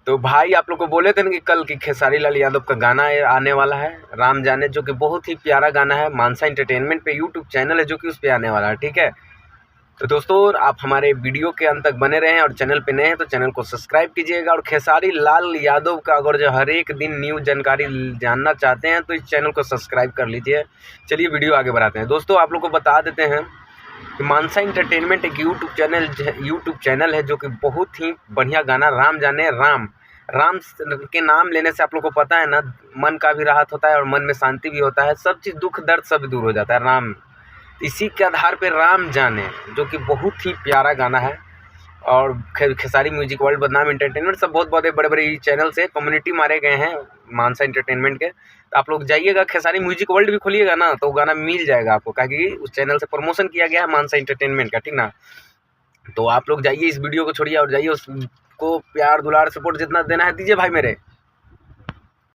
तो भाई आप लोग को बोले थे ना कि कल की खेसारी लाल यादव का गाना आने वाला है, राम जाने, जो कि बहुत ही प्यारा गाना है। मानसा एंटरटेनमेंट पे यूट्यूब चैनल है जो कि उस पर आने वाला है, ठीक है। तो दोस्तों आप हमारे वीडियो के अंत तक बने रहें और चैनल पे नए हैं तो चैनल को सब्सक्राइब कीजिएगा। और खेसारी लाल यादव का अगर जो हर एक दिन न्यू जानकारी जानना चाहते हैं तो इस चैनल को सब्सक्राइब कर लीजिए। चलिए वीडियो आगे बढ़ाते हैं। दोस्तों आप लोग को बता देते हैं कि मानसा एंटरटेनमेंट एक यूट्यूब चैनल है जो कि बहुत ही बढ़िया गाना राम जाने राम के नाम लेने से आप लोग को पता है ना, मन का भी राहत होता है और मन में शांति भी होता है, सब चीज़ दुख दर्द सब दूर हो जाता है। राम, इसी के आधार पे राम जाने जो कि बहुत ही प्यारा गाना है। और खेसारी म्यूजिक वर्ल्ड, बदनाम एंटरटेनमेंट, सब बहुत बड़े बड़े चैनल से कम्युनिटी मारे गए हैं मानसा एंटरटेनमेंट के। तो आप लोग जाइएगा, खेसारी म्यूजिक वर्ल्ड भी खोलिएगा ना तो गाना मिल जाएगा आपको, क्योंकि उस चैनल से प्रमोशन किया गया है मानसा एंटरटेनमेंट का, ठीक ना। तो आप लोग जाइए, इस वीडियो को छोड़िए और जाइए, उसको प्यार दुलार सपोर्ट जितना देना है दीजिए भाई मेरे।